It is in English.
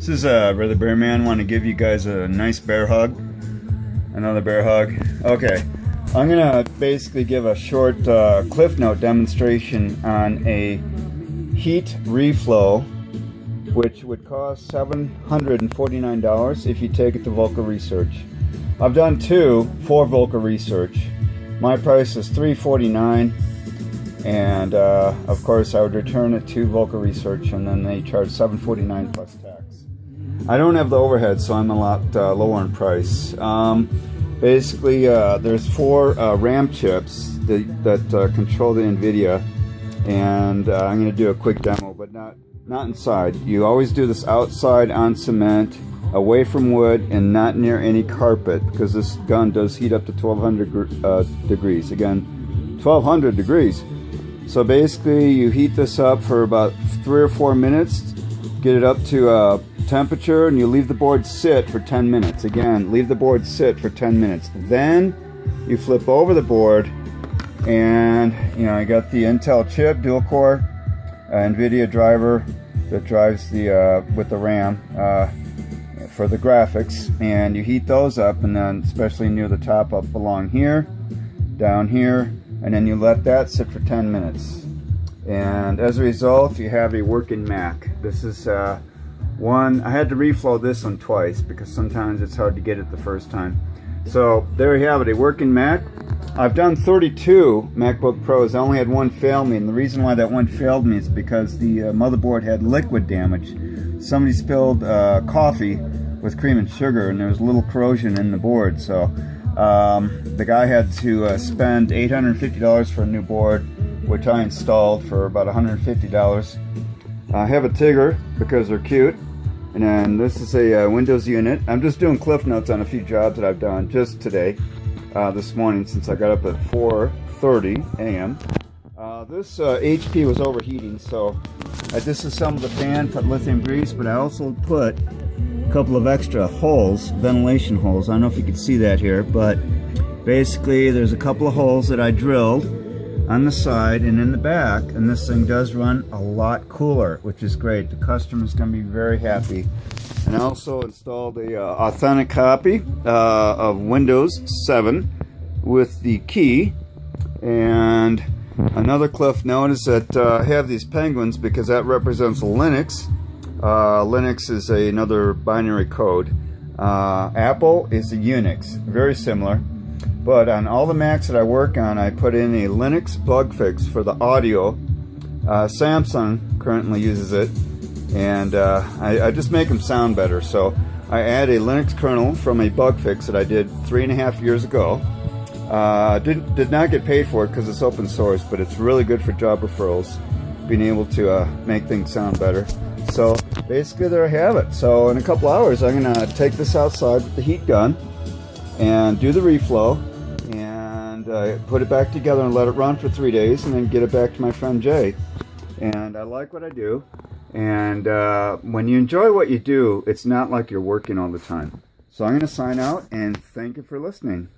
This is Brother Bear Man. Want to give you guys a nice bear hug. Another bear hug. Okay, I'm gonna basically give a short cliff note demonstration on a heat reflow, which would cost $749 if you take it to Volca Research. I've done two for Volca Research. My price is $349, and of course I would return it to Volca Research, and then they charge $749 plus tax. I don't have the overhead, so I'm a lot lower in price. Basically, there's four RAM chips that control the Nvidia, and I'm going to do a quick demo, but not inside. You always do this outside on cement, away from wood, and not near any carpet, because this gun does heat up to 1200 degrees. Again, 1200 degrees. So basically, you heat this up for about 3 or 4 minutes, get it up to temperature, and you leave the board sit for 10 minutes. Again, leave the board sit for 10 minutes. Then you flip over the board, and I got the Intel chip, dual core, Nvidia driver that drives the with the RAM for the graphics, and you heat those up, and then especially near the top, up along here, down here, and then you let that sit for 10 minutes. And as a result, you have a working Mac. This is one. I had to reflow this one twice because sometimes it's hard to get it the first time. So there you have it, a working Mac. I've done 32 MacBook Pros. I only had one fail me, and the reason why that one failed me is because the motherboard had liquid damage. Somebody spilled coffee with cream and sugar, and there was a little corrosion in the board. So the guy had to spend $850 for a new board, which I installed for about $150. I have a Tigger because they're cute. And then this is a Windows unit. I'm just doing cliff notes on a few jobs that I've done just today, this morning, since I got up at 4:30 a.m. This HP was overheating, so I disassembled the fan, put lithium grease, but I also put a couple of extra holes, ventilation holes. I don't know if you can see that here, but basically there's a couple of holes that I drilled on the side and in the back, and this thing does run a lot cooler, which is great. The customer's going to be very happy. And I also installed a authentic copy of Windows 7 with the key. And another cliff note is that I have these penguins because that represents Linux. Linux is another binary code. Apple is a Unix, very similar. But on all the Macs that I work on, I put in a Linux bug fix for the audio. Samsung currently uses it, and I just make them sound better. So I add a Linux kernel from a bug fix that I did 3.5 years ago. Did not get paid for it because it's open source, but it's really good for job referrals, being able to make things sound better. So basically there I have it. So in a couple hours I'm going to take this outside with the heat gun and do the reflow, and put it back together and let it run for 3 days, and then get it back to my friend Jay. And I like what I do, and when you enjoy what you do, it's not like you're working all the time. So I'm going to sign out, and thank you for listening.